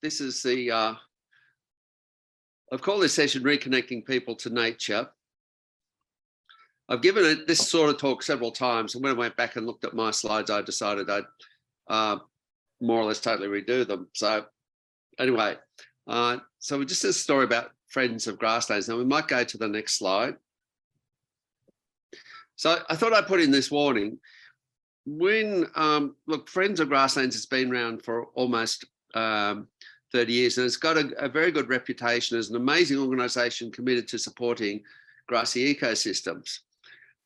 This is the, I've called this session Reconnecting People to Nature. I've given it this sort of talk several times, and when I went back and looked at my slides, I decided I'd more or less totally redo them. So anyway, so just a story about Friends of Grasslands. Now we might go to the next slide. So I thought I'd put in this warning. When, look, Friends of Grasslands has been around for almost 30 years, and it's got a very good reputation as an amazing organisation committed to supporting grassy ecosystems.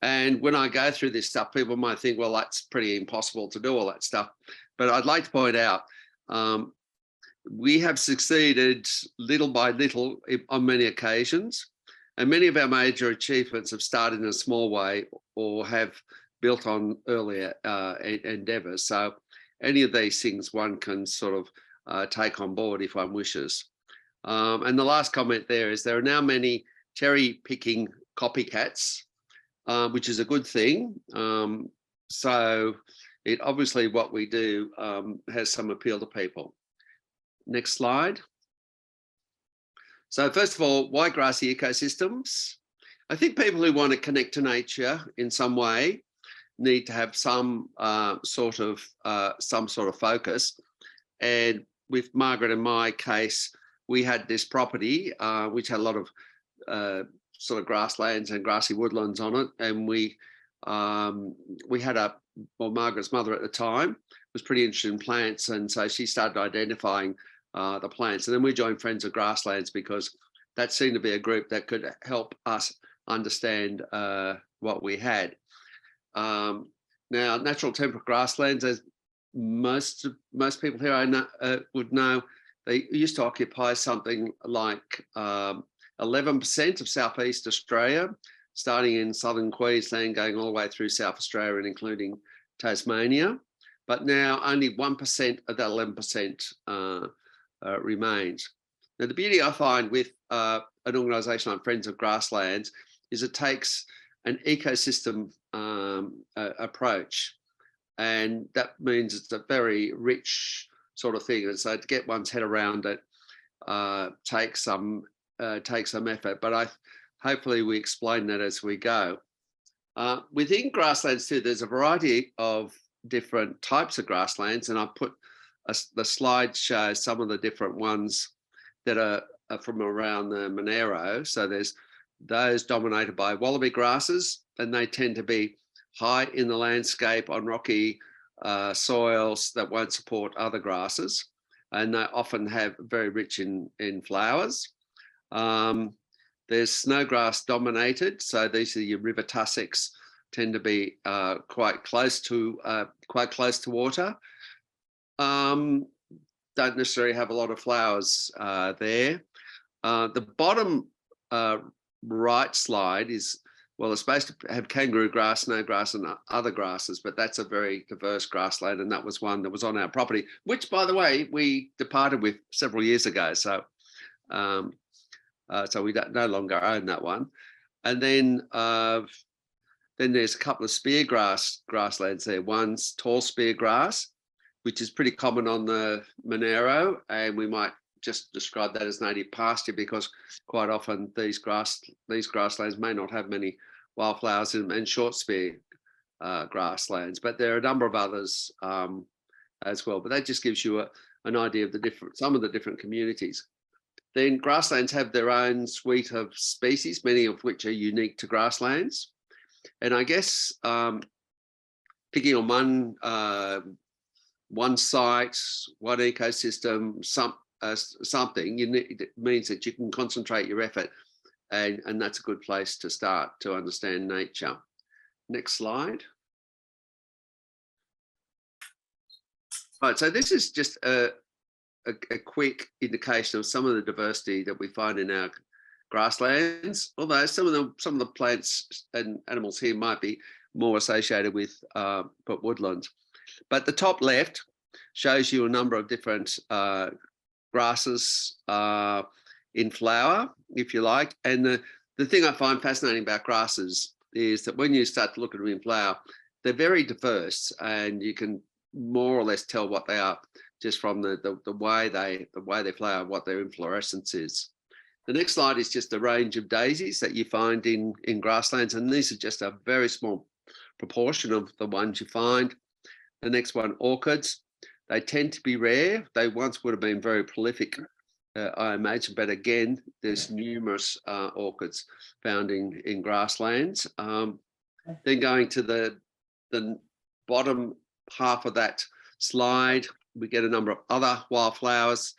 And when I go through this stuff, people might think, well, that's pretty impossible to do all that stuff. But I'd like to point out, we have succeeded little by little on many occasions. And many of our major achievements have started in a small way or have built on earlier endeavours. So any of these things one can sort of take on board if one wishes. And the last comment there is there are now many cherry picking copycats, which is a good thing. So it obviously what we do has some appeal to people. Next slide. So first of all, why grassy ecosystems? I think people who want to connect to nature in some way need to have some sort of focus. And with Margaret and my case, we had this property which had a lot of sort of grasslands and grassy woodlands on it, and we had Margaret's mother at the time was pretty interested in plants, and so she started identifying the plants, and then we joined Friends of Grasslands because that seemed to be a group that could help us understand what we had. Now, natural temperate grasslands, as most people here I know, would know, they used to occupy something like 11% of southeast Australia, starting in southern Queensland, going all the way through South Australia and including Tasmania. But now only 1% of that 11% remains. Now, the beauty I find with an organisation like Friends of Grasslands is it takes an ecosystem approach, and that means it's a very rich sort of thing. And so to get one's head around it takes some effort, but hopefully we explain that as we go. Within grasslands too, there's a variety of different types of grasslands, and I've put the slide shows some of the different ones that are from around the Monero. So there's those dominated by wallaby grasses, and they tend to be high in the landscape on rocky soils that won't support other grasses, and they often have very rich in flowers. There's snowgrass dominated, so these are your river tussocks, tend to be quite close to water. Don't necessarily have a lot of flowers there. The bottom right slide is, well, it's supposed to have kangaroo grass, snowgrass, and other grasses, but that's a very diverse grassland, and that was one that was on our property, which, by the way, we departed with several years ago. So we no longer own that one. And then there's a couple of spear grasslands there. One's tall spear grass, which is pretty common on the Monero, and we might just describe that as native pasture because quite often these grasslands may not have many wildflowers and short spear grasslands, but there are a number of others as well. But that just gives you an idea of some of the different communities. Then grasslands have their own suite of species, many of which are unique to grasslands. And I guess picking on one site, one ecosystem, something, it means that you can concentrate your effort, and that's a good place to start to understand nature. Next slide. Right, so this is just a quick indication of some of the diversity that we find in our grasslands, although some of the plants and animals here might be more associated with woodlands. But the top left shows you a number of different grasses in flower, if you like. And the thing I find fascinating about grasses is that when you start to look at them in flower, they're very diverse, and you can more or less tell what they are. just from the way they flower, what their inflorescence is. The next slide is just a range of daisies that you find in grasslands, and these are just a very small proportion of the ones you find. The next one, orchids. They tend to be rare. They once would have been very prolific, I imagine, but again, there's numerous orchids found in grasslands. Then going to the bottom half of that slide, we get a number of other wildflowers,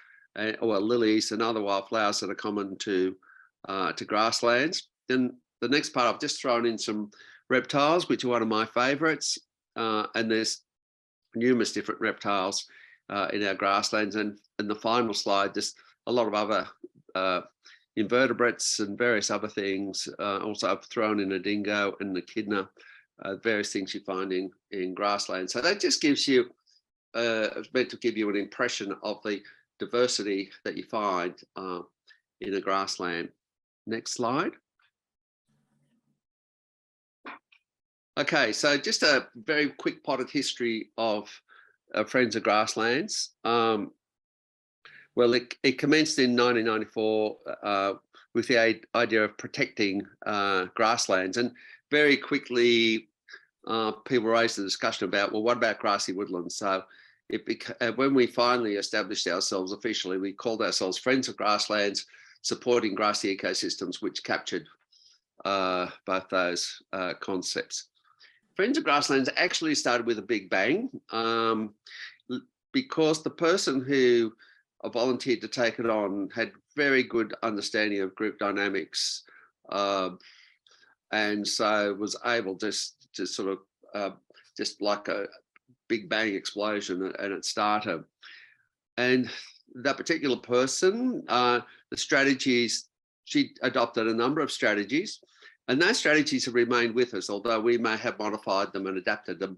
or lilies and other wildflowers that are common to grasslands. Then the next part, I've just thrown in some reptiles, which are one of my favourites, and there's numerous different reptiles in our grasslands. And the final slide, just a lot of other invertebrates and various other things. Also, I've thrown in a dingo and an echidna, various things you find in grasslands. So that just gives you, it's meant to give you an impression of the diversity that you find in a grassland. Next slide. Okay, so just a very quick potted history of Friends of Grasslands. Well, it commenced in 1994 with the idea of protecting grasslands, and very quickly people raised the discussion about, well, what about grassy woodlands? So when we finally established ourselves officially, we called ourselves Friends of Grasslands, supporting grassy ecosystems, which captured both those concepts. Friends of Grasslands actually started with a big bang, because the person who volunteered to take it on had very good understanding of group dynamics, and so was able to sort of just like a big bang explosion, and it started. And that particular person, the strategies, she adopted a number of strategies, and those strategies have remained with us, although we may have modified them and adapted them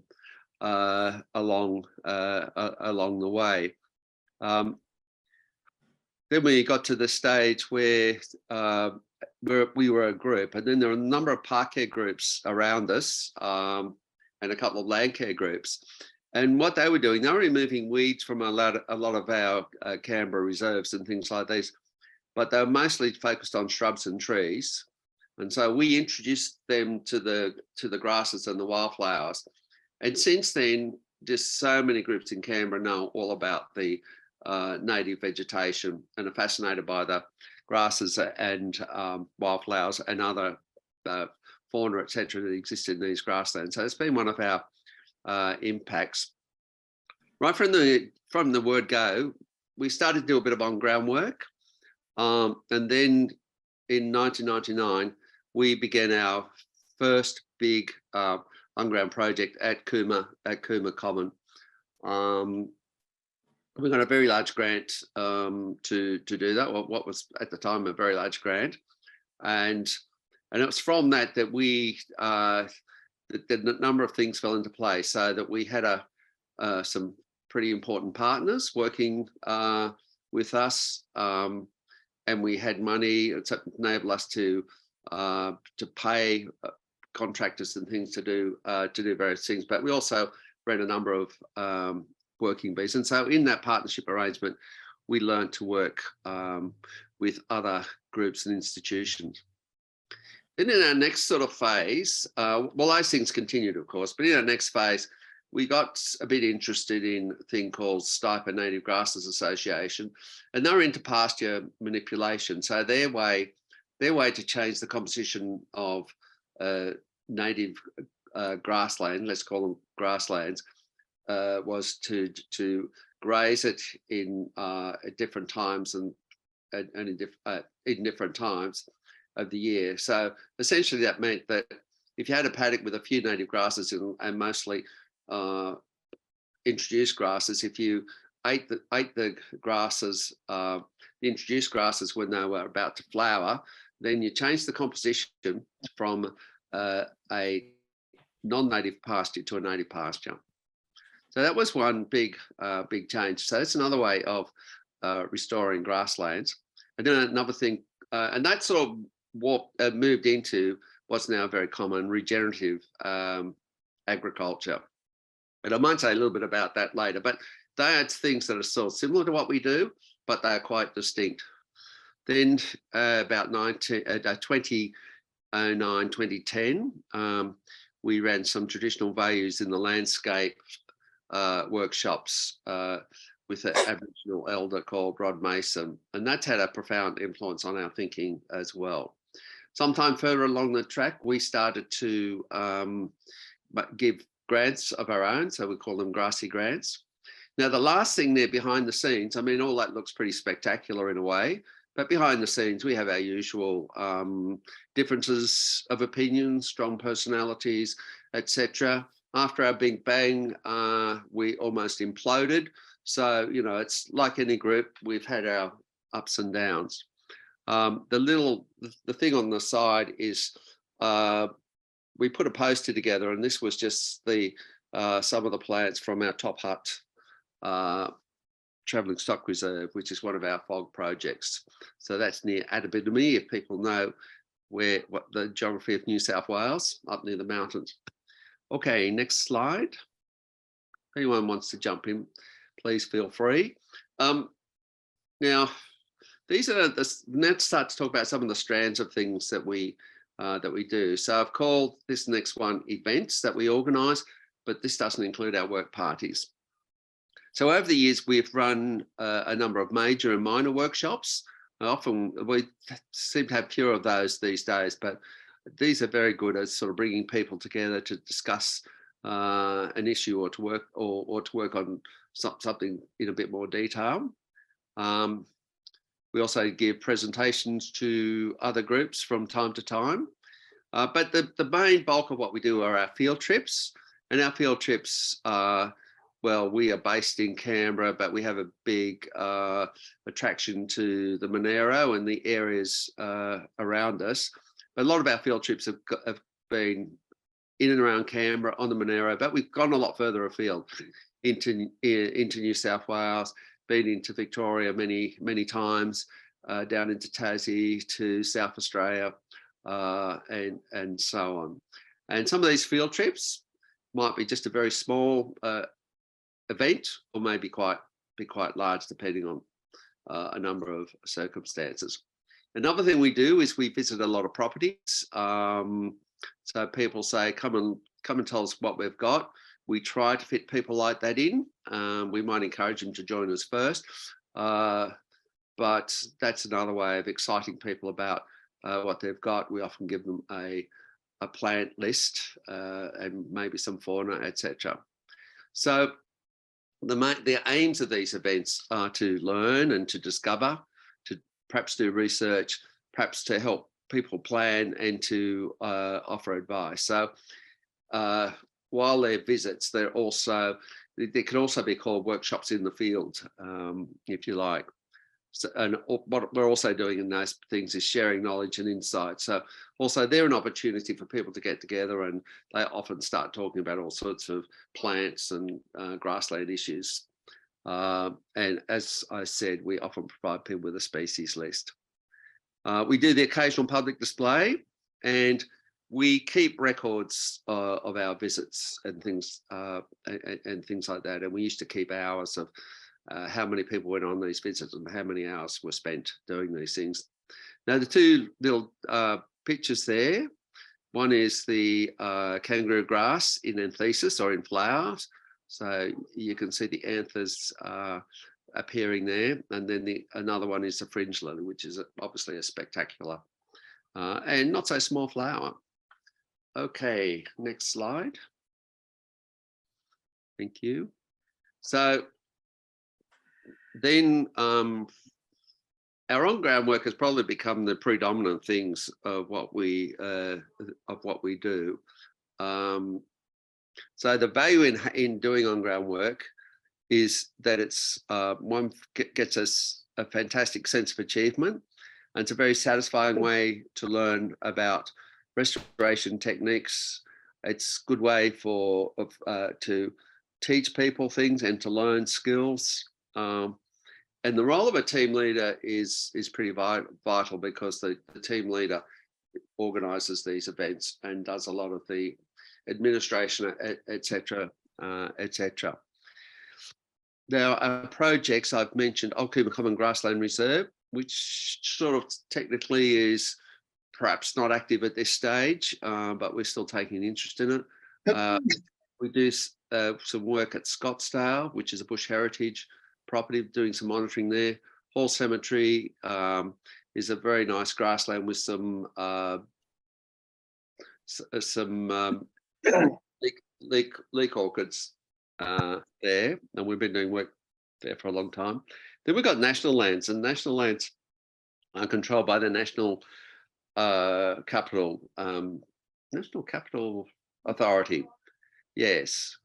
along the way. Then we got to the stage where we were a group, and then there were a number of park care groups around us, and a couple of land care groups. And what they were doing, they were removing weeds from a lot of our Canberra reserves and things like these, but they were mostly focused on shrubs and trees. And so we introduced them to the grasses and the wildflowers. And since then, just so many groups in Canberra know all about the native vegetation and are fascinated by the grasses and wildflowers and other fauna, etc., that exist in these grasslands. So it's been one of our impacts. Right from the word go, we started to do a bit of on-ground work, and then in 1999 we began our first big on-ground project at Cooma Common. We got a very large grant to do that, what was at the time a very large grant, and it was from that we the number of things fell into place, so that we had some pretty important partners working with us, and we had money to enable us to pay contractors and things to do various things. But we also ran a number of working bees, and so in that partnership arrangement, we learned to work with other groups and institutions. Then in our next sort of phase, well, those things continued, of course, but in our next phase, we got a bit interested in a thing called Stipe Native Grasses Association, and they were into pasture manipulation. So their way to change the composition of native grassland, let's call them grasslands, was to graze it in at different times and in different times of the year. So essentially that meant that if you had a paddock with a few native grasses and mostly introduced grasses, if you ate the grasses, the introduced grasses when they were about to flower, then you change the composition from a non-native pasture to a native pasture. So that was one big change. So that's another way of restoring grasslands. And then another thing, and that sort of what moved into what's now very common, regenerative agriculture. And I might say a little bit about that later, but they are things that are sort of similar to what we do, but they are quite distinct. Then about 2009, 2010, we ran some traditional values in the landscape workshops with an Aboriginal elder called Rod Mason, and that's had a profound influence on our thinking as well. Sometime further along the track, we started to give grants of our own, so we call them Grassy grants. Now, the last thing there behind the scenes, I mean, all that looks pretty spectacular in a way, but behind the scenes, we have our usual differences of opinion, strong personalities, etc. After our Big Bang, we almost imploded. So, you know, it's like any group, we've had our ups and downs. The thing on the side is we put a poster together, and this was just the some of the plants from our Top Hut travelling stock reserve, which is one of our FOG projects. So that's near Adabidimi, if people know what the geography of New South Wales, up near the mountains. Okay, next slide. If anyone wants to jump in, please feel free. Now, these are let's start to talk about some of the strands of things that we do. So I've called this next one events that we organise, but this doesn't include our work parties. So over the years, we've run a number of major and minor workshops. Often we seem to have fewer of those these days, but these are very good at sort of bringing people together to discuss an issue or to work on something in a bit more detail. We also give presentations to other groups from time to time. But the main bulk of what we do are our field trips. And our field trips well, we are based in Canberra, but we have a big attraction to the Monero and the areas around us. A lot of our field trips have been in and around Canberra on the Monero, but we've gone a lot further afield into New South Wales, been into Victoria many times, down into Tassie, to South Australia, and so on. And some of these field trips might be just a very small event, or maybe be quite large, depending on a number of circumstances. Another thing we do is we visit a lot of properties. So people say, come and tell us what we've got. We try to fit people like that in. We might encourage them to join us first, but that's another way of exciting people about what they've got. We often give them a plant list and maybe some fauna, etc. So the aims of these events are to learn and to discover, to perhaps do research, perhaps to help people plan and to offer advice. So while they're visits, they can also be called workshops in the field, if you like. So, and what we're also doing in those things is sharing knowledge and insight. So also they're an opportunity for people to get together, and they often start talking about all sorts of plants and grassland issues. And as I said, we often provide people with a species list. We do the occasional public display, and we keep records of our visits and things like that. And we used to keep hours of how many people went on these visits and how many hours were spent doing these things. Now, the two little pictures there, one is the kangaroo grass in anthesis, or in flowers. So you can see the anthers appearing there. And then another one is the fringe lily, which is obviously a spectacular and not so small flower. Okay, next slide. Thank you. So then our on-ground work has probably become the predominant things of what we do. So the value in doing on-ground work is that it's one gets us a fantastic sense of achievement, and it's a very satisfying way to learn about restoration techniques. It's a good way to teach people things and to learn skills. And the role of a team leader is pretty vital, because the team leader organises these events and does a lot of the administration, etc., etc. there are projects I've mentioned, Old Common Grassland Reserve, which sort of technically is perhaps not active at this stage, but we're still taking an interest in it. We do some work at Scottsdale, which is a bush heritage property, doing some monitoring there. Hall Cemetery is a very nice grassland with some leek orchids there, and we've been doing work there for a long time. Then we've got national lands, and national lands are controlled by the National Capital Authority. Yes,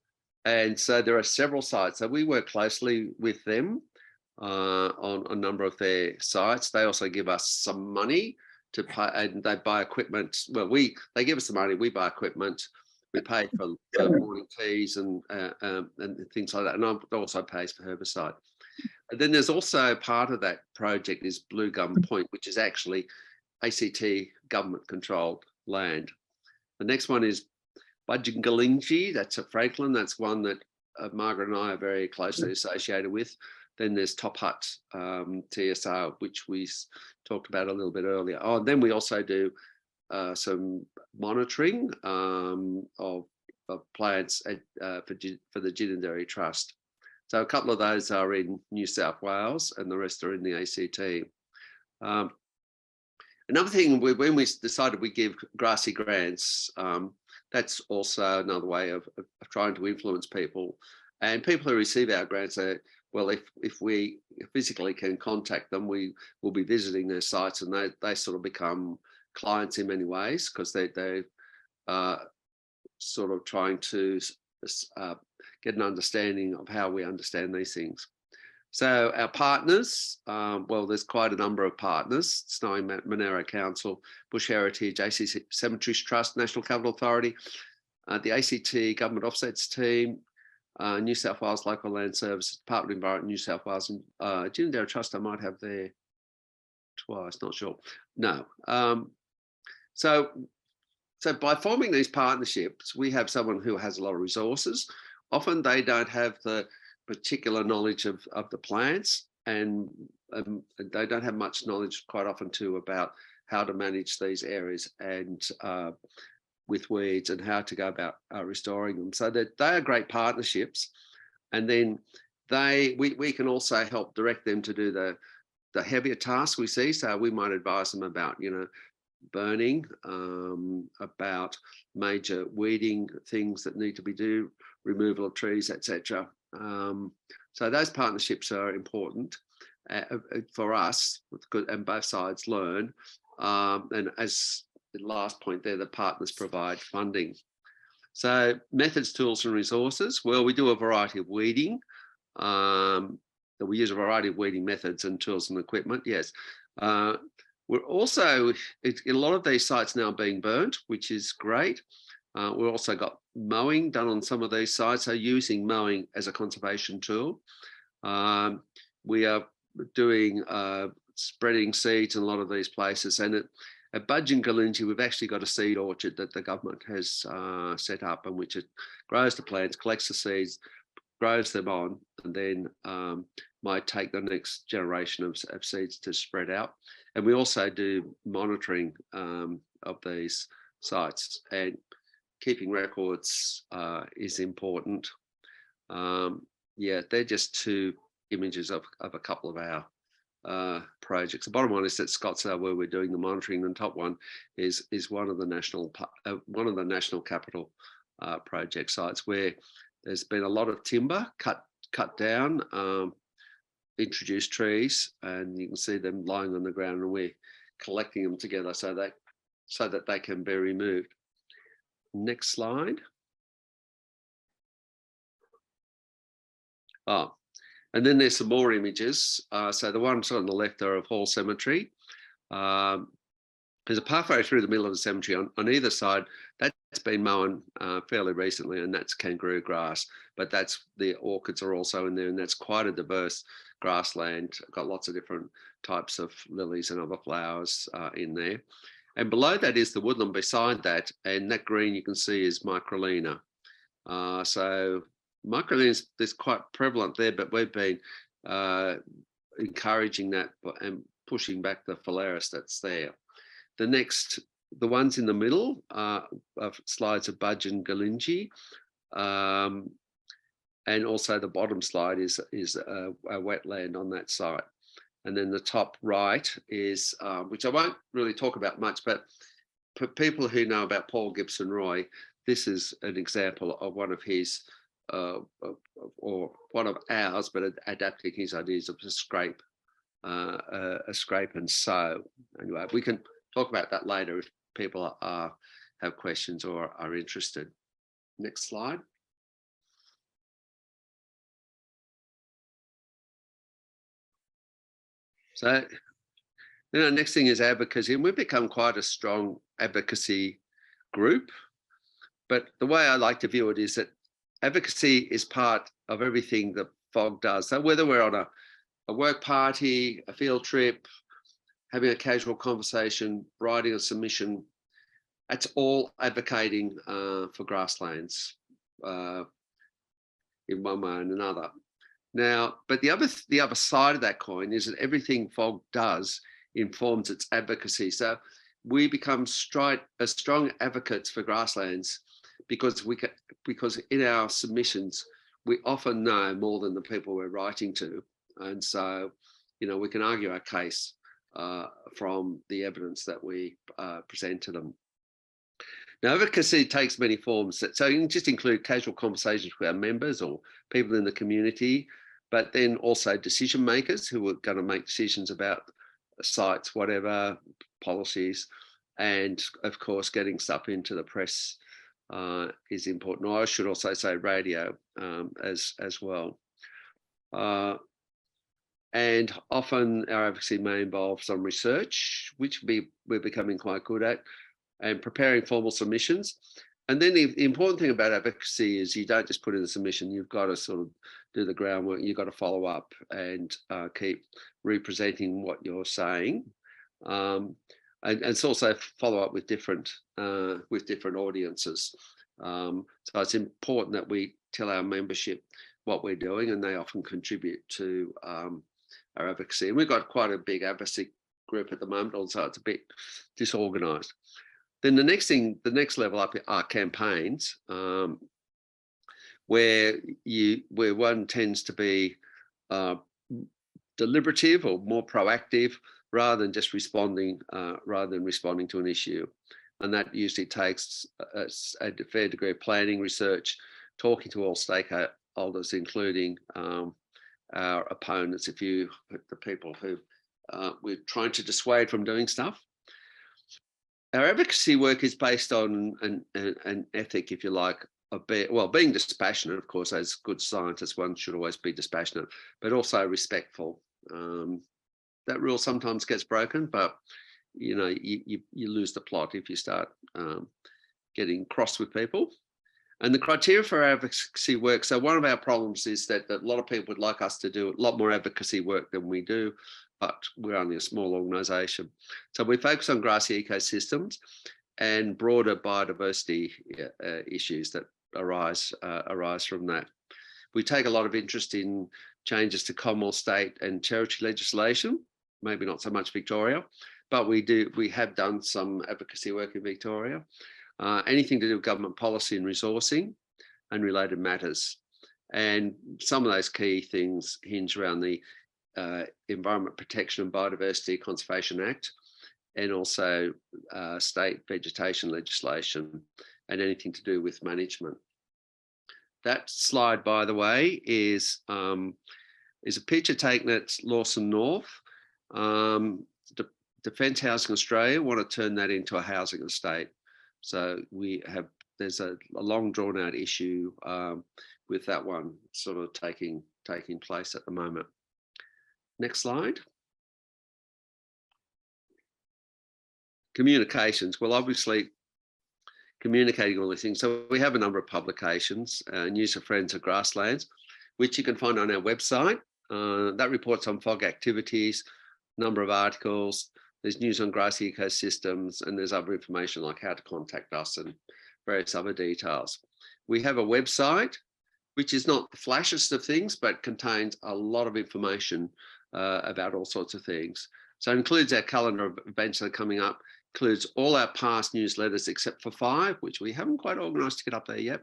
and so there are several sites. So we work closely with them on a number of their sites. They also give us some money to pay, and they buy equipment. Well, they give us the money, we buy equipment. We pay for morning teas and things like that, and it also pays for herbicide. And then there's also part of that project is Blue Gum Point, which is actually ACT government-controlled land. The next one is Budgingalingi, that's at Franklin. That's one that Margaret and I are very closely associated with. Then there's Top Hut TSR, which we talked about a little bit earlier. Oh, and then we also do some monitoring of plants for the Ginninderry Trust. So a couple of those are in New South Wales and the rest are in the ACT. Another thing, when we decided we give Grassy grants, that's also another way of trying to influence people. And people who receive our grants say, well, if we physically can contact them, we will be visiting their sites, and they sort of become clients in many ways, because they sort of trying to get an understanding of how we understand these things. So our partners, well, there's quite a number of partners: Snowy Monaro Council, Bush Heritage, ACT Cemeteries Trust, National Capital Authority, the ACT Government Offsets Team, New South Wales Local Land Services, Department of Environment, New South Wales, and Ginninderry Trust I might have there twice, not sure. No. So by forming these partnerships, we have someone who has a lot of resources. Often they don't have the particular knowledge of the plants, and they don't have much knowledge quite often too about how to manage these areas and with weeds and how to go about restoring them. So that they are great partnerships, and then we can also help direct them to do the heavier tasks we see. So we might advise them about, burning, about major weeding things that need to be done, removal of trees, etc. So those partnerships are important for us, and both sides learn. And as the last point there, the partners provide funding. So methods, tools, and resources. Well, we do a variety of weeding. We use a variety of weeding methods and tools and equipment. Yes. We're also, a lot of these sites now being burnt, which is great. We've also got mowing done on some of these sites, so using mowing as a conservation tool. We are doing spreading seeds in a lot of these places, and at Budgingalingi, we've actually got a seed orchard that the government has set up, and which it grows the plants, collects the seeds, grows them on, and then might take the next generation of seeds to spread out. And we also do monitoring of these sites, and keeping records is important. Yeah, they're just two images of a couple of our projects. The bottom one is at Scottsdale, where we're doing the monitoring. The top one is one of the national capital project sites, where there's been a lot of timber cut down, introduced trees, and you can see them lying on the ground, and we're collecting them together so that they can be removed. Next slide. Oh, and then there's some more images. So the ones on the left are of Hall Cemetery. There's a pathway through the middle of the cemetery on either side. That's been mown fairly recently, and that's kangaroo grass. But the orchids are also in there, and that's quite a diverse grassland. Got lots of different types of lilies and other flowers in there. And below that is the woodland beside that, and that green you can see is microlina. So microlands is quite prevalent there, but we've been encouraging that and pushing back the phalaris that's there. The ones in the middle of slides of Budge and Galingi, and also the bottom slide is a wetland on that site. And then the top right is, which I won't really talk about much, but for people who know about Paul Gibson Roy, this is an example of one of his, or one of ours, but adapting his ideas of a scrape and sow. Anyway, we can talk about that later if people have questions or are interested. Next slide. So, next thing is advocacy, and we've become quite a strong advocacy group. But the way I like to view it is that advocacy is part of everything that FOG does. So whether we're on a work party, a field trip, having a casual conversation, writing a submission, that's all advocating for grasslands in one way and another. Now, but the other side of that coin is that everything FOG does informs its advocacy. So we become strong advocates for grasslands because in our submissions we often know more than the people we're writing to, and so we can argue our case from the evidence that we present to them. Now, advocacy takes many forms. So you can just include casual conversations with our members or people in the community, but then also decision makers who are going to make decisions about sites, whatever, policies, and of course, getting stuff into the press is important. I should also say radio as well. And often our advocacy may involve some research, which we're becoming quite good at, and preparing formal submissions. And then the important thing about advocacy is you don't just put in the submission, you've got to sort of do the groundwork, you've got to follow up and keep representing what you're saying. And it's also follow up with different audiences. So it's important that we tell our membership what we're doing, and they often contribute to our advocacy. And we've got quite a big advocacy group at the moment, also it's a bit disorganized. Then the next level up are campaigns, where one tends to be deliberative or more proactive rather than just responding to an issue. And that usually takes a fair degree of planning, research, talking to all stakeholders, including our opponents, the people who we're trying to dissuade from doing stuff. Our advocacy work is based on an ethic, if you like, of being dispassionate. Of course, as good scientists, one should always be dispassionate, but also respectful. That rule sometimes gets broken, but you lose the plot if you start getting cross with people. And the criteria for advocacy work. So one of our problems is that a lot of people would like us to do a lot more advocacy work than we do, but we're only a small organisation. So we focus on grassy ecosystems and broader biodiversity issues that arise from that. We take a lot of interest in changes to Commonwealth, state and territory legislation, maybe not so much Victoria, but we have done some advocacy work in Victoria. Anything to do with government policy and resourcing and related matters. And some of those key things hinge around the Environment Protection and Biodiversity Conservation Act, and also state vegetation legislation and anything to do with management. That slide, by the way, is a picture taken at Lawson North. Defence Housing Australia want to turn that into a housing estate. So there's a long drawn out issue with that one sort of taking place at the moment. Next slide. Communications. Well, obviously communicating all these things. So we have a number of publications, News of Friends of Grasslands, which you can find on our website. That reports on FOG activities, number of articles. There's news on grassy ecosystems, and there's other information like how to contact us and various other details. We have a website, which is not the flashiest of things, but contains a lot of information about all sorts of things. So it includes our calendar of events that are coming up, includes all our past newsletters except for 5, which we haven't quite organised to get up there yet.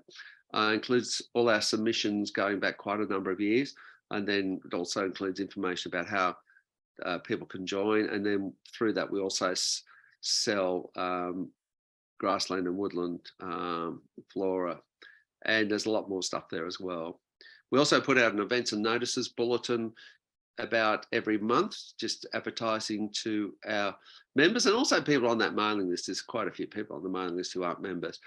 Includes all our submissions going back quite a number of years. And then it also includes information about how people can join. And then through that, we also sell grassland and woodland flora. And there's a lot more stuff there as well. We also put out an events and notices bulletin about every month, just advertising to our members and also people on that mailing list. There's quite a few people on the mailing list who aren't members.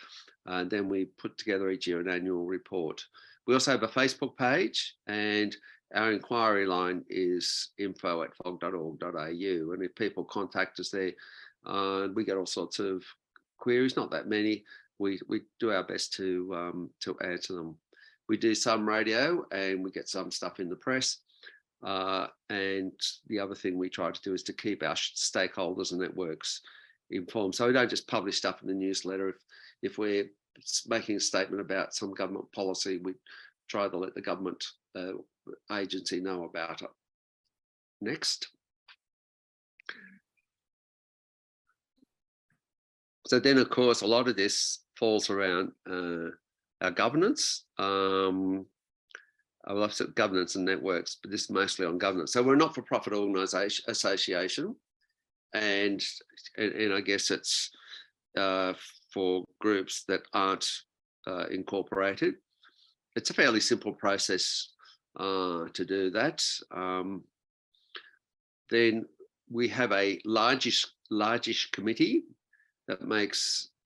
And then we put together each year an annual report. We also have a Facebook page, and our inquiry line is info@fog.org.au. And if people contact us there, we get all sorts of queries, not that many. We do our best to answer them. We do some radio and we get some stuff in the press. And the other thing we try to do is to keep our stakeholders and networks informed. So we don't just publish stuff in the newsletter. If we're making a statement about some government policy, we try to let the government agency know about it. Next. So then, of course, a lot of this falls around our governance. I love governance and networks, but this is mostly on governance. So we're a not-for-profit organisation association, and I guess it's for groups that aren't incorporated. It's a fairly simple process to do that. Then we have a largish committee that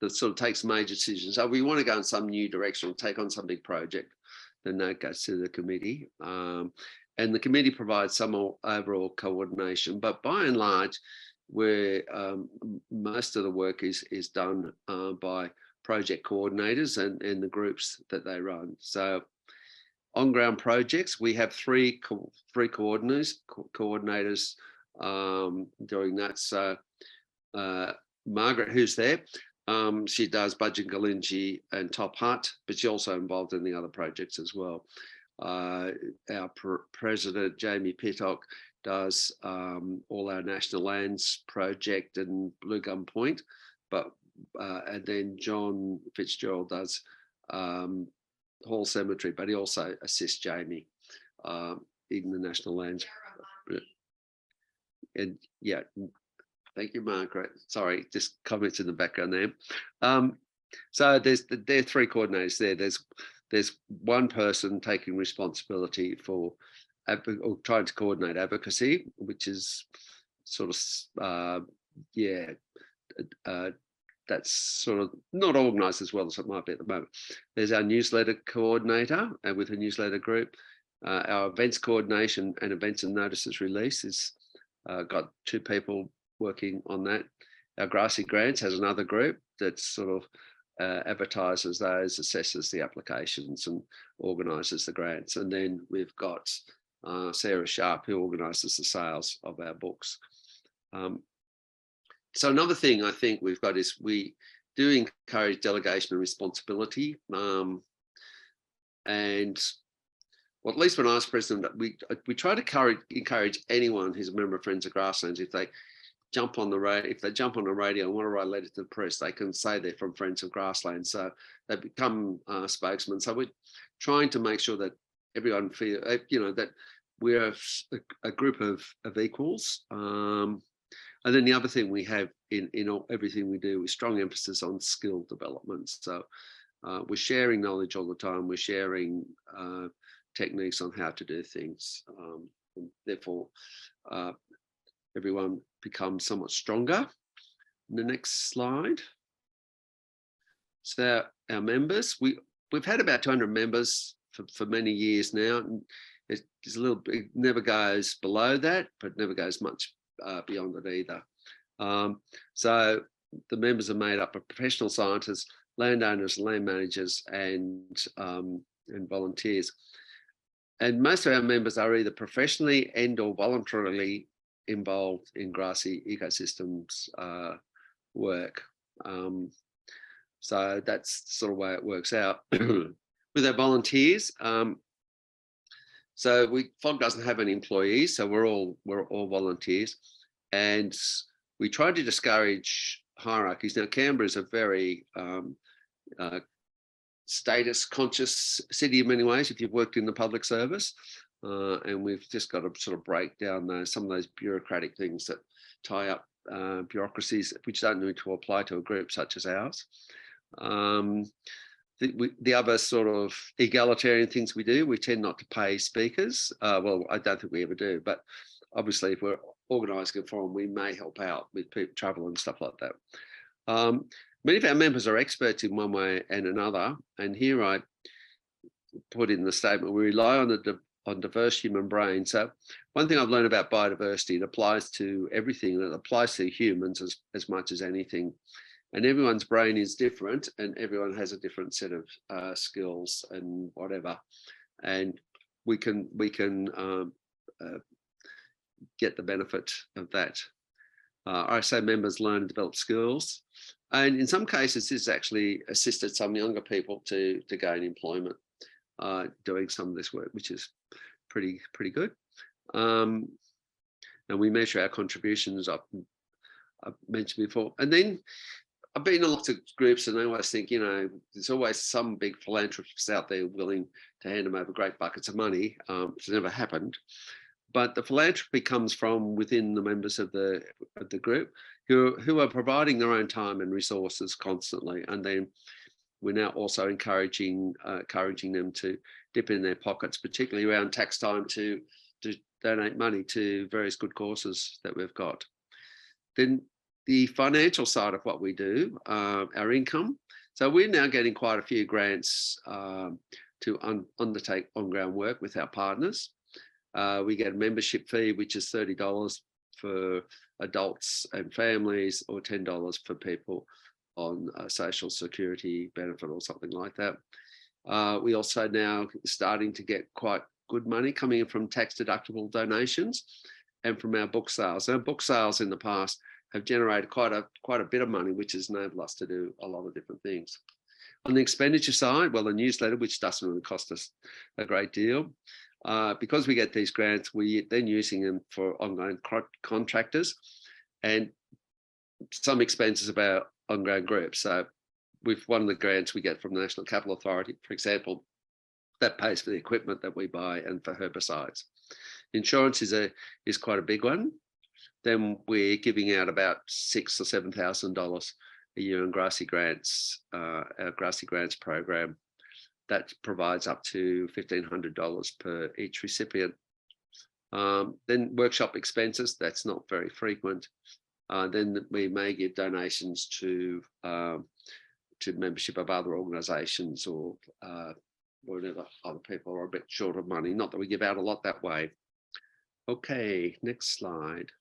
sort of takes major decisions. So we want to go in some new direction or take on some big project, then that goes to the committee. And the committee provides some overall coordination, but by and large, most of the work is done by project coordinators and the groups that they run. So on-ground projects, we have three coordinators doing that. So Margaret, who's there, she does Budgingalingi and Top Hut, but she's also involved in the other projects as well. Our president, Jamie Pittock, does all our National Lands project and Blue Gum Point, and then John Fitzgerald does Hall Cemetery, but he also assists Jamie in the National Lands. And yeah. Thank you, Margaret. Sorry, just comments in the background there. So there are 3 coordinators there. There's one person taking responsibility for or trying to coordinate advocacy, which is sort of that's sort of not organised as well as it might be at the moment. There's our newsletter coordinator with a newsletter group. Our events coordination and events and notices release is got 2 people working on that. Our Grassy grants has another group that sort of advertises those, assesses the applications and organises the grants. And then we've got Sarah Sharp, who organises the sales of our books. So another thing I think we've got is we do encourage delegation and responsibility. And well, at least when I was president, we try to encourage anyone who's a member of Friends of Grasslands, if they jump on the radio and want to write a letter to the press, they can say they're from Friends of Grasslands. So they become spokesmen. So we're trying to make sure that everyone feel, that we're a group of equals. And then the other thing we have in everything we do is strong emphasis on skill development. So we're sharing knowledge all the time. We're sharing techniques on how to do things. And therefore, everyone becomes somewhat stronger. The next slide. So our members, we've had about 200 members for many years now. And it never goes below that, but never goes much beyond it either. So the members are made up of professional scientists, landowners, land managers, and volunteers. And most of our members are either professionally and/or voluntarily involved in grassy ecosystems work. So that's sort of the way it works out. with our volunteers. So FOG doesn't have any employees, so we're all volunteers, and we try to discourage hierarchies. Now, Canberra is a very status conscious city in many ways, if you've worked in the public service, and we've just got to sort of break down some of those bureaucratic things that tie up bureaucracies which don't need to apply to a group such as ours. The other sort of egalitarian things we do, we tend not to pay speakers. Well, I don't think we ever do, but obviously if we're organising a forum, we may help out with people travel and stuff like that. Many of our members are experts in one way and another, and here I put in the statement, we rely on diverse human brains. So one thing I've learned about biodiversity, it applies to everything, and it applies to humans as much as anything. And everyone's brain is different, and everyone has a different set of skills and whatever. And we can get the benefit of that. I say members learn and develop skills. And in some cases, this has actually assisted some younger people to gain employment doing some of this work, which is pretty good. And we measure our contributions, I've mentioned before. And then I've been in lots of groups, and I always think, there's always some big philanthropist out there willing to hand them over great buckets of money. It's never happened. But the philanthropy comes from within the members of the group who are providing their own time and resources constantly. And then we're now also encouraging them to dip in their pockets, particularly around tax time, to donate money to various good causes that we've got. Then the financial side of what we do, our income. So we're now getting quite a few grants to undertake on-ground work with our partners. We get a membership fee, which is $30 for adults and families, or $10 for people on a social security benefit or something like that. We also now starting to get quite good money coming in from tax deductible donations and from our book sales. Our book sales in the past have generated quite a bit of money, which has enabled us to do a lot of different things. On the expenditure side, well, the newsletter, which doesn't really cost us a great deal. Because we get these grants, we then using them for ongoing contractors and some expenses of our ongoing groups. So with one of the grants we get from the National Capital Authority, for example, that pays for the equipment that we buy and for herbicides. Insurance is quite a big one. Then we're giving out about $6,000 or $7,000 a year in Grassy grants, our Grassy grants program. That provides up to $1,500 per each recipient. Then workshop expenses, that's not very frequent. Then we may give donations to membership of other organisations or whenever other people are a bit short of money. Not that we give out a lot that way. Okay, next slide.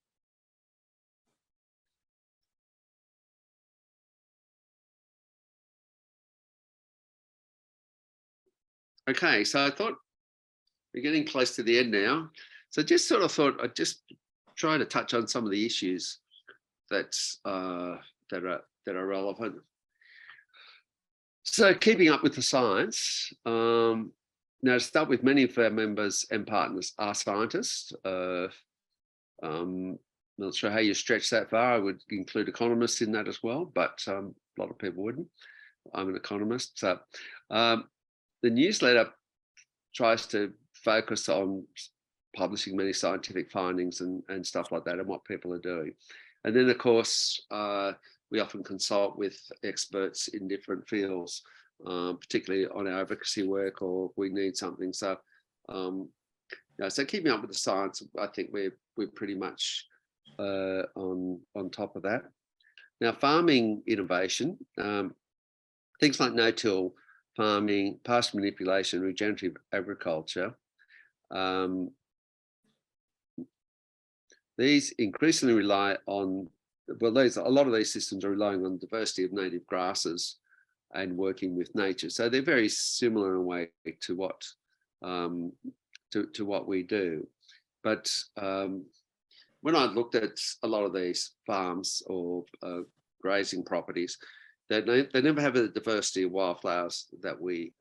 Okay, so I thought we're getting close to the end now. So just sort of thought I'd just try to touch on some of the issues that are relevant. So keeping up with the science. Now to start with, many of our members and partners are scientists. I'm not sure how you stretch that far. I would include economists in that as well, but a lot of people wouldn't. I'm an economist. So the newsletter tries to focus on publishing many scientific findings and stuff like that and what people are doing. And then, of course, we often consult with experts in different fields, particularly on our advocacy work, or we need something. So, so keeping up with the science, I think we're pretty much on top of that. Now, farming innovation, things like no-till farming, pasture manipulation, regenerative agriculture. These increasingly rely on, a lot of these systems are relying on diversity of native grasses and working with nature. So they're very similar in a way to what we do. But when I looked at a lot of these farms or grazing properties, they never have the diversity of wildflowers that we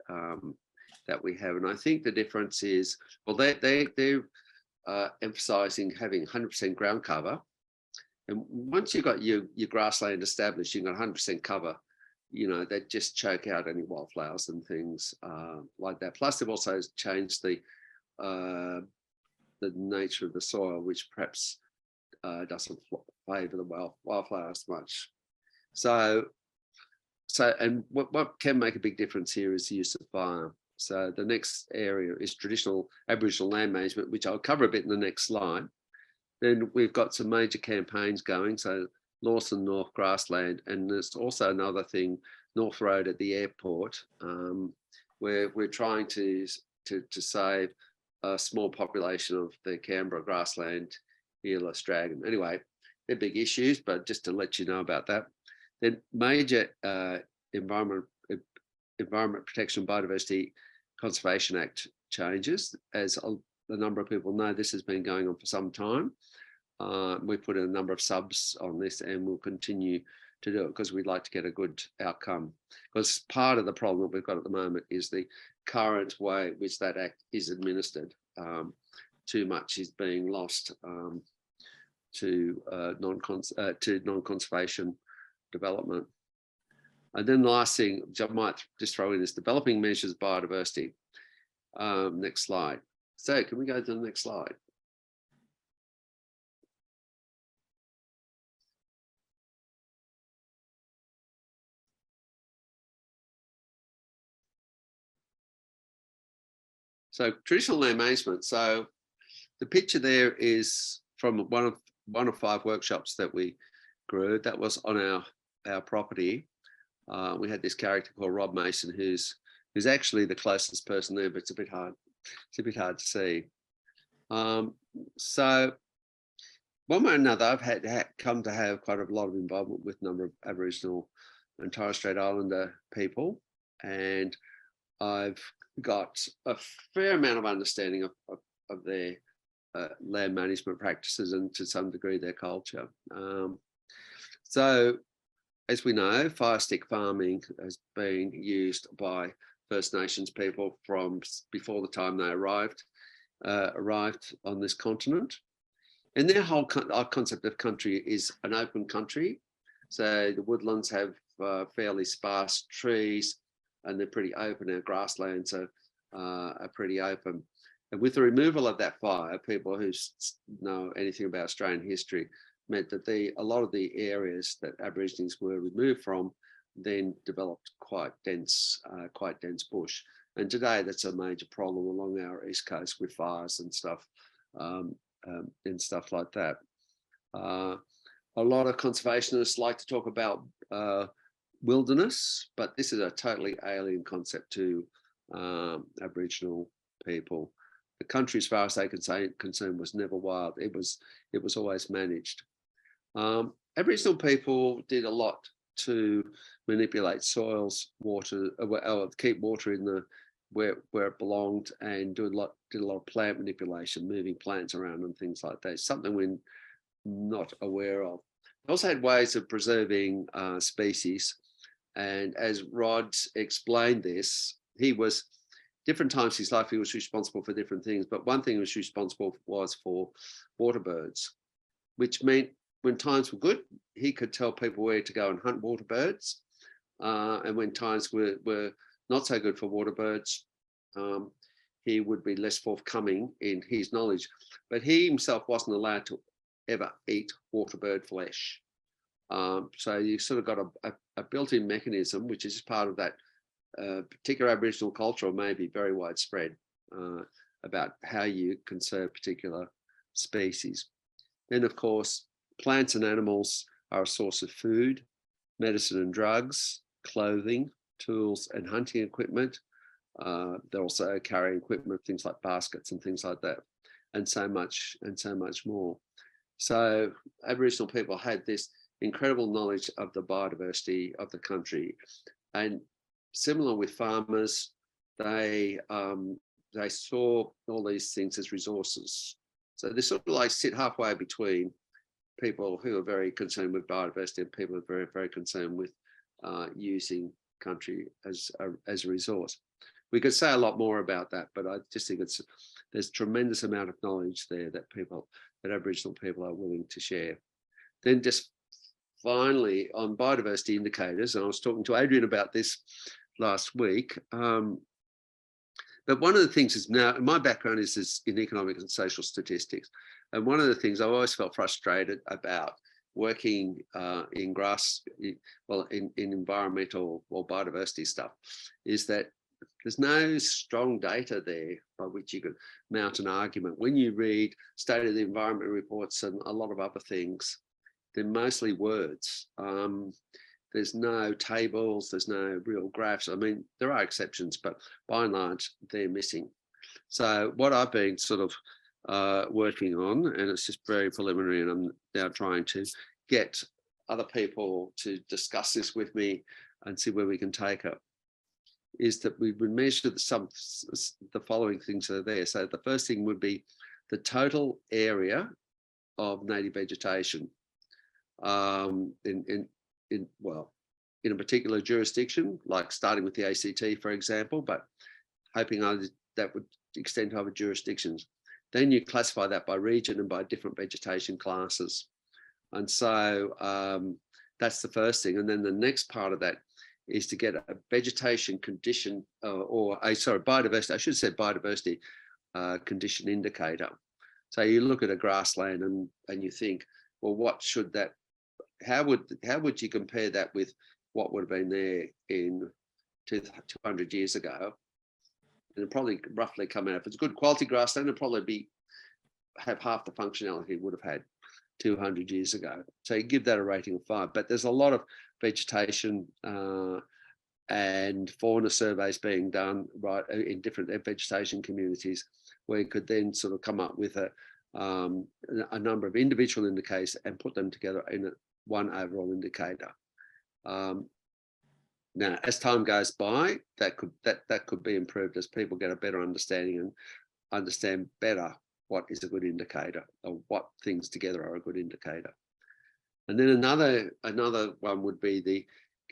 that we have. And I think the difference is, well, they're emphasising having 100% ground cover. And once you've got your grassland established, you've got 100% cover, you know, that just choke out any wildflowers and things like that. Plus, they've also changed the nature of the soil, which perhaps doesn't favour the wildflowers much. So and what can make a big difference here is the use of fire. So the next area is traditional Aboriginal land management, which I'll cover a bit in the next slide. Then we've got some major campaigns going. So Lawson North Grassland, and there's also another thing, North Road at the airport, where we're trying to save a small population of the Canberra grassland eeless dragon. Anyway, they're big issues, but just to let you know about that. Then major Environment Protection Biodiversity Conservation Act changes. As a number of people know, this has been going on for some time. We put in a number of subs on this, and we'll continue to do it because we'd like to get a good outcome. Because part of the problem that we've got at the moment is the current way in which that act is administered. Too much is being lost to non-conservation development. And then the last thing, which I might just throw in, is developing measures of biodiversity. Next slide. So can we go to the next slide? So traditional land management. So the picture there is from one of 5 workshops that we grew. That was on our property. We had this character called Rob Mason, who's actually the closest person there, but it's a bit hard. It's a bit hard to see. So one way or another, I've had come to have quite a lot of involvement with a number of Aboriginal and Torres Strait Islander people, and I've got a fair amount of understanding of their land management practices and to some degree their culture. So as we know, fire stick farming has been used by First Nations people from before the time they arrived on this continent. And their whole concept of country is an open country. So the woodlands have fairly sparse trees, and they're pretty open. Our grasslands are pretty open. And with the removal of that fire, people who know anything about Australian history meant that a lot of the areas that Aborigines were removed from then developed quite dense bush. And today that's a major problem along our east coast with fires and stuff like that. A lot of conservationists like to talk about wilderness, but this is a totally alien concept to Aboriginal people. The country, as far as they concerned, was never wild. It was always managed. Aboriginal people did a lot to manipulate soils, water, keep water in where it belonged, and did a lot of plant manipulation, moving plants around and things like that. Something we're not aware of. They also had ways of preserving species, and as Rod explained this, he was different times in his life he was responsible for different things, but one thing he was responsible was for water birds, which meant when times were good, he could tell people where to go and hunt water birds, and when times were not so good for water birds, he would be less forthcoming in his knowledge. But he himself wasn't allowed to ever eat water bird flesh. So you sort of got a built-in mechanism, which is part of that particular Aboriginal culture, or maybe very widespread, about how you conserve particular species. Then, of course, plants and animals are a source of food, medicine and drugs, clothing, tools and hunting equipment. They're also carrying equipment, things like baskets and things like that, and so much more. So Aboriginal people had this incredible knowledge of the biodiversity of the country, and similar with farmers, they saw all these things as resources. So they sort of like sit halfway between people who are very concerned with biodiversity and people who are very, very concerned with using country as a resource. we could say a lot more about that, but I just think there's tremendous amount of knowledge there that Aboriginal people are willing to share. Then just finally on biodiversity indicators, and I was talking to Adrian about this last week, but one of the things is, now my background is in economic and social statistics, and one of the things I've always felt frustrated about working in environmental or biodiversity stuff is that there's no strong data there by which you could mount an argument. When you read State of the Environment reports and a lot of other things, they're mostly words. There's no tables, there's no real graphs. I mean, there are exceptions, but by and large, they're missing. So what I've been sort of working on, and it's just very preliminary, and I'm now trying to get other people to discuss this with me and see where we can take it, is that we would measure the following things that are there. So the first thing would be the total area of native vegetation in a particular jurisdiction, like starting with the ACT, for example, but hoping that would extend to other jurisdictions. Then you classify that by region and by different vegetation classes. And so that's the first thing. And then the next part of that is to get a vegetation condition biodiversity, I should say biodiversity condition indicator. So you look at a grassland and you think, well, what should that, how would you compare that with what would have been there in 200 years ago? And it'll probably roughly come out, if it's good quality grassland, it'll probably have half the functionality it would have had 200 years ago. So you give that a rating of 5. But there's a lot of vegetation and fauna surveys being done right in different vegetation communities, where you could then sort of come up with a number of individual indicators and put them together in one overall indicator. Now, as time goes by, that could be improved as people get a better understanding and understand better what is a good indicator, or what things together are a good indicator. And then another one would be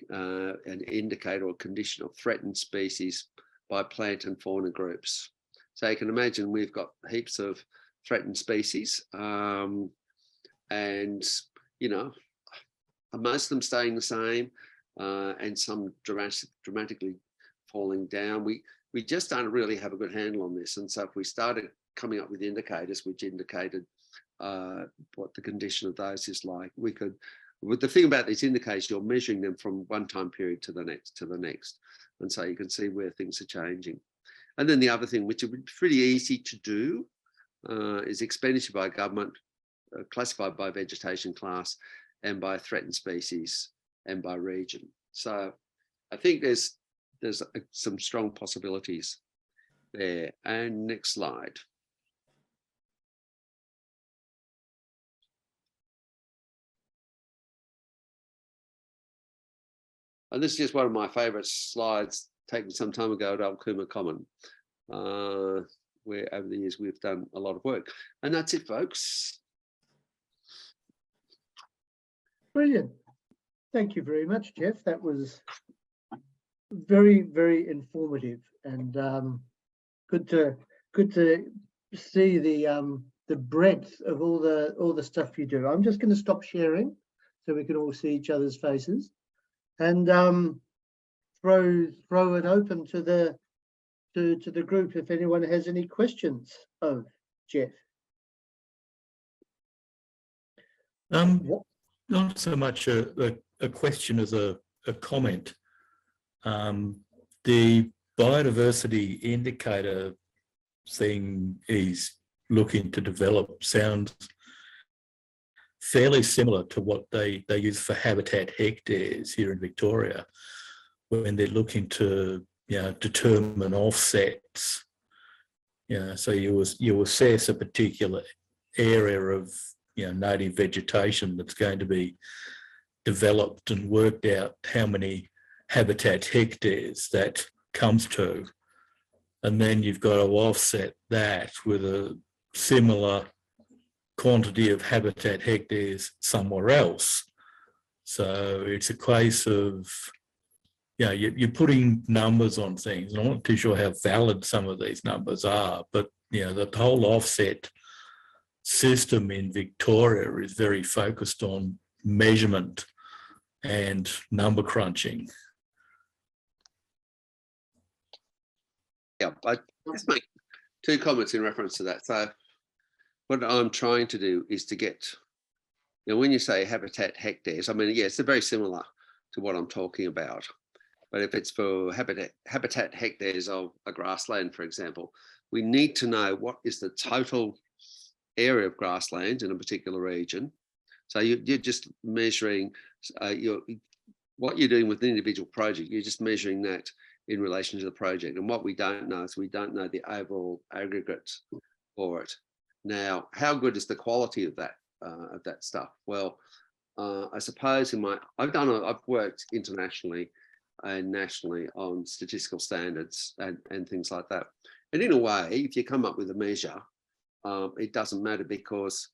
an indicator or condition of threatened species by plant and fauna groups. So you can imagine we've got heaps of threatened species, and most of them staying the same, and some dramatically falling down. We just don't really have a good handle on this. And so if we started coming up with indicators which indicated what the condition of those is like, we could, the thing about these indicators, you're measuring them from one time period to the next. And so you can see where things are changing. And then the other thing, which would be pretty easy to do, is expenditure by government, classified by vegetation class and by threatened species and by region. So I think there's some strong possibilities there. And next slide. And this is just one of my favourite slides taken some time ago at Alcooma Common, where over the years we've done a lot of work. And that's it, folks. Brilliant. Thank you very much, Geoff. That was very, very informative, and good to see the breadth of all the stuff you do. I'm just going to stop sharing so we can all see each other's faces, and throw it open to the group if anyone has any questions of Geoff. Not so much a question as a comment. The biodiversity indicator thing he's looking to develop sounds fairly similar to what they use for habitat hectares here in Victoria, when they're looking to determine offsets. So you assess a particular area of native vegetation that's going to be developed and worked out how many habitat hectares that comes to. And then you've got to offset that with a similar quantity of habitat hectares somewhere else. So it's a case of, you're putting numbers on things. I'm not too sure how valid some of these numbers are, but the whole offset system in Victoria is very focused on measurement and number crunching. Yeah, I just make two comments in reference to that. So what I'm trying to do is to get, when you say habitat hectares, I mean, yeah, it's very similar to what I'm talking about. But if it's for habitat hectares of a grassland, for example, we need to know what is the total area of grasslands in a particular region. So you're just measuring what you're doing with an individual project. You're just measuring that in relation to the project. And what we don't know is we don't know the overall aggregate for it. Now, how good is the quality of that stuff? Well, I suppose I've worked internationally and nationally on statistical standards and things like that. And in a way, if you come up with a measure, it doesn't matter, because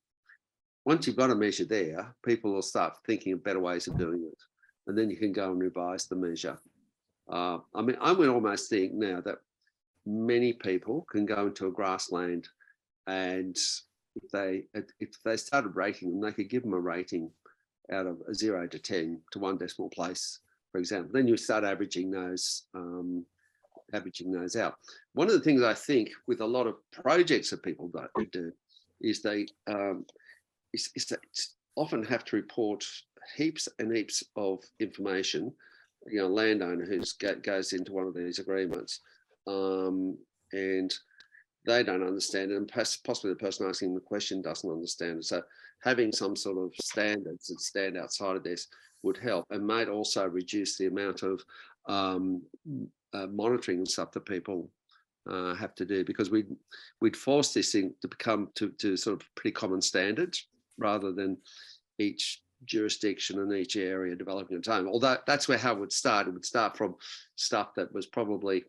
once you've got a measure there, people will start thinking of better ways of doing it. And then you can go and revise the measure. I mean, I would almost think now that many people can go into a grassland, and if they started rating them, they could give them a rating out of a 0 to 10 to 1 decimal place, for example. Then you start averaging those out. One of the things I think with a lot of projects that people do is they often have to report heaps and heaps of information. Landowner who goes into one of these agreements, and they don't understand it, and possibly the person asking the question doesn't understand it. So having some sort of standards that stand outside of this would help, and might also reduce the amount of monitoring and stuff that people have to do, because we'd force this thing to become to sort of pretty common standards rather than each jurisdiction and each area developing its own. Although that's how it would start. It would start from stuff that was probably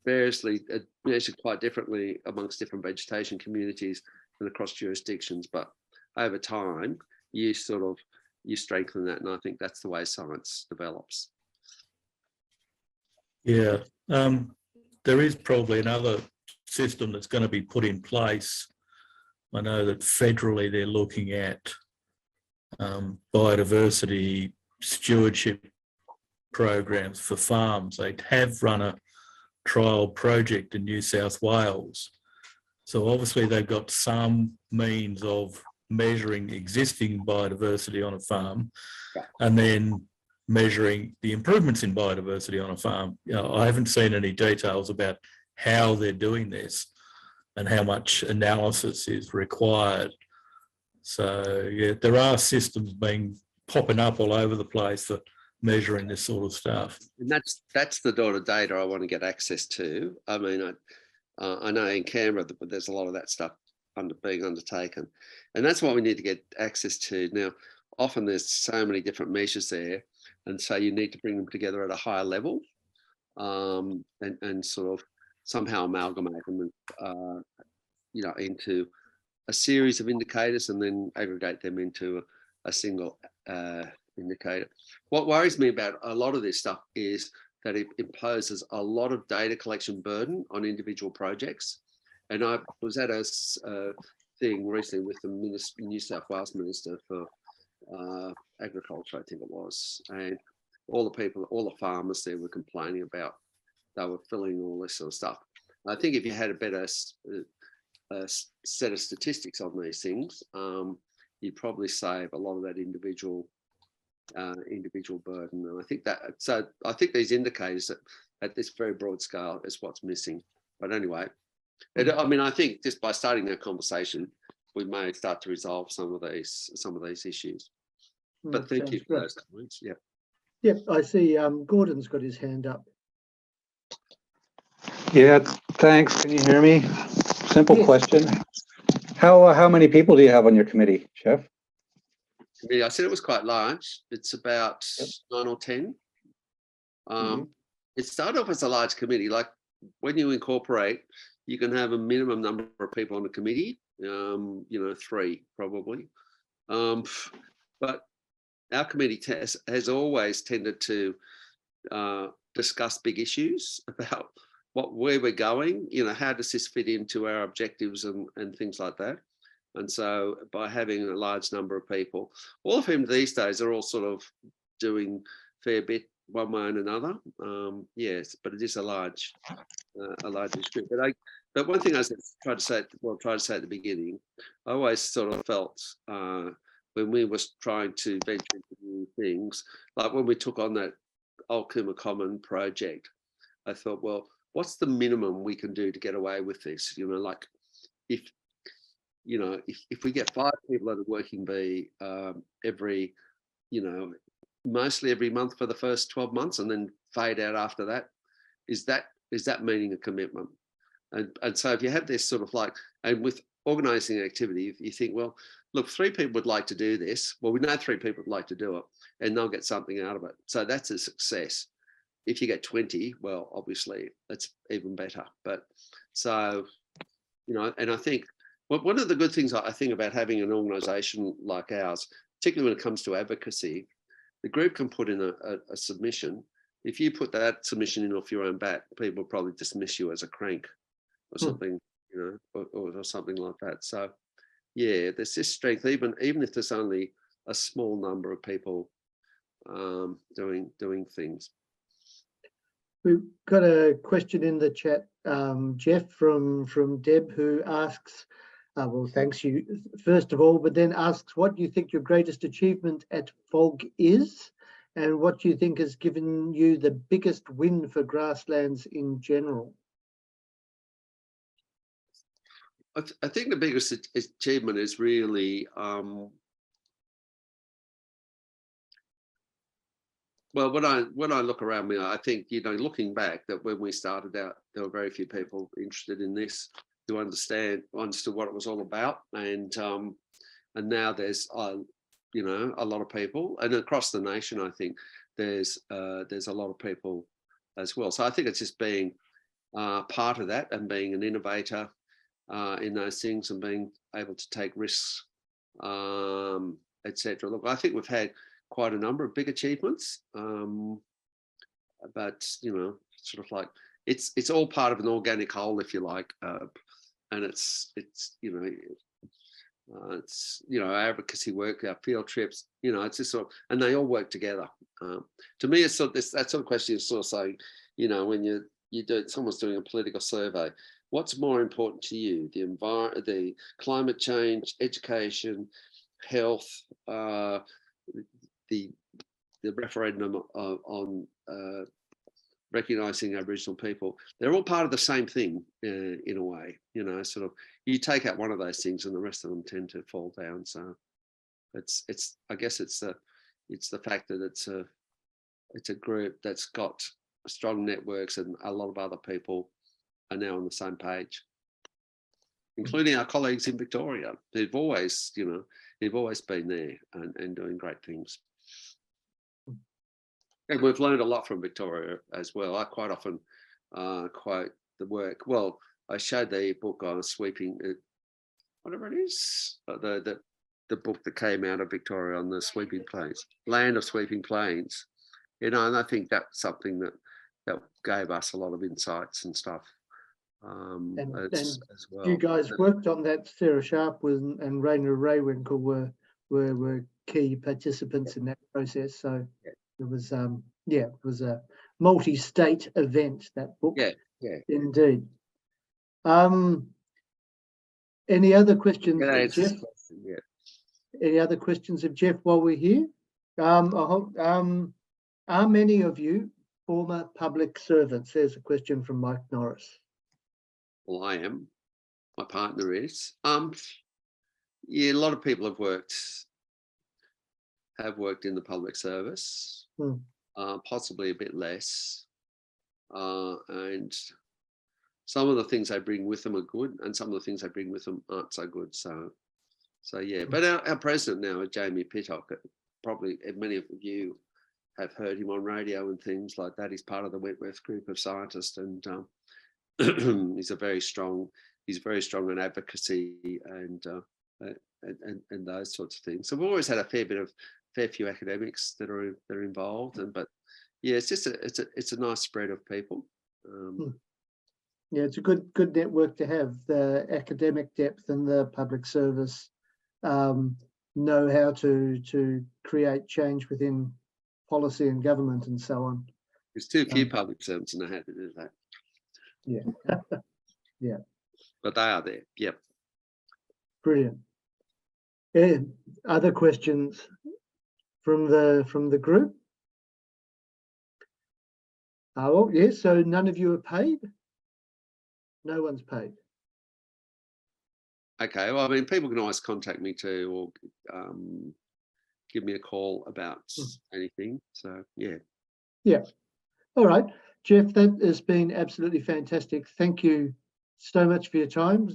variously measured quite differently amongst different vegetation communities and across jurisdictions. But over time, you strengthen that, and I think that's the way science develops. Yeah, there is probably another system that's going to be put in place. I know that federally they're looking at biodiversity stewardship programs for farms. They have run a trial project in New South Wales. So obviously they've got some means of measuring existing biodiversity on a farm, and then measuring the improvements in biodiversity on a farm. I haven't seen any details about how they're doing this and how much analysis is required. So yeah, there are systems popping up all over the place for measuring this sort of stuff. And that's the sort of data I want to get access to. I mean, I know in Canberra there's a lot of that stuff being undertaken, and that's what we need to get access to. Now, often there's so many different measures there, and so you need to bring them together at a higher level, and sort of somehow amalgamate them, into a series of indicators, and then aggregate them into a single indicator. What worries me about a lot of this stuff is that it imposes a lot of data collection burden on individual projects. And I was at a thing recently with the New South Wales Minister for Agriculture, I think it was, and all the farmers there were complaining about they were filling all this sort of stuff. I think if you had a better set of statistics on these things, you'd probably save a lot of that individual burden. And I think these indicators at this very broad scale is what's missing. But anyway, I think just by starting that conversation, we may start to resolve some of these issues. But thank you for those comments. Yeah. Yep, I see. Gordon's got his hand up. Yeah, thanks. Can you hear me? Simple question. How many people do you have on your committee, Geoff? I said it was quite large. It's about 9 or 10. It started off as a large committee. Like when you incorporate, you can have a minimum number of people on the committee. 3 probably. But our committee has always tended to discuss big issues about where we're going, how does this fit into our objectives and things like that. And so by having a large number of people, all of whom these days are all sort of doing a fair bit one way and another. Yes, but it is a large issue. But one thing I tried to say at the beginning, I always sort of felt when we was trying to venture into new things, like when we took on that Ultima Common project, I thought, well, what's the minimum we can do to get away with this? Like if we get 5 people at a working bee every, mostly every month for the first 12 months and then fade out after that, is that meaning a commitment? And so if you have this sort of like, and with organising activity, you think, well, look, 3 people would like to do this. Well, we know 3 people would like to do it and they'll get something out of it. So that's a success. If you get 20, well, obviously that's even better. But so, and I think one of the good things I think about having an organisation like ours, particularly when it comes to advocacy, the group can put in a submission. If you put that submission in off your own bat, people will probably dismiss you as a crank or something, or something like that. So, yeah, there's this strength, even if there's only a small number of people doing things. We've got a question in the chat, Geoff, from Deb, who asks, well, thanks you first of all, but then asks, what do you think your greatest achievement at FOG is? And what do you think has given you the biggest win for Grasslands in general? I think the biggest achievement is really, well, when I look around me, I think, looking back, that when we started out, there were very few people interested in this who understood what it was all about, and now there's a lot of people, and across the nation, I think there's a lot of people as well. So I think it's just being part of that and being an innovator in those things and being able to take risks, etc. Look, I think we've had quite a number of big achievements, but sort of like it's all part of an organic whole, if you like, and it's our advocacy work, our field trips, it's just sort of, and they all work together. To me, it's sort of that sort of question is sort of saying, when someone's doing a political survey, what's more important to you? The environment, the climate change, education, health, the referendum on recognising Aboriginal people. They're all part of the same thing in a way. Sort of, you take out one of those things and the rest of them tend to fall down. So I guess it's the fact that it's a group that's got strong networks and a lot of other people are now on the same page, including our colleagues in Victoria. They've always been there and doing great things. And we've learned a lot from Victoria as well. I quite often quote the work. Well, I showed the book on sweeping, whatever it is, the book that came out of Victoria on the sweeping plains, land of sweeping plains. And I think that's something that gave us a lot of insights and stuff. As well. You guys worked on that. Sarah Sharp and Rainer Raywinkle were key participants in that process. So it was it was a multi-state event, that book. Yeah, indeed. Any other questions, Geoff? Any other questions of Geoff while we're here? Are many of you former public servants? There's a question from Mike Norris. Well, I am. My partner is. Yeah, a lot of people have worked in the public service, possibly a bit less. And some of the things they bring with them are good, and some of the things they bring with them aren't so good. So yeah. But our president now is Jamie Pittock. Probably many of you have heard him on radio and things like that. He's part of the Wentworth group of scientists, and he's very strong in advocacy and those sorts of things. So we've always had a fair few academics that are involved, but yeah, it's just it's a nice spread of people. Yeah, it's a good network to have. The academic depth and the public service know how to create change within policy and government and so on. There's too few public servants know how to do that. Yeah. Yeah. But they are there. Yep. Brilliant. Other questions from the group? Oh, yes. So none of you are paid? No one's paid. Okay. Well, I mean, people can always contact me too, or give me a call about anything. So yeah. Yeah. All right, Geoff, that has been absolutely fantastic. Thank you so much for your time.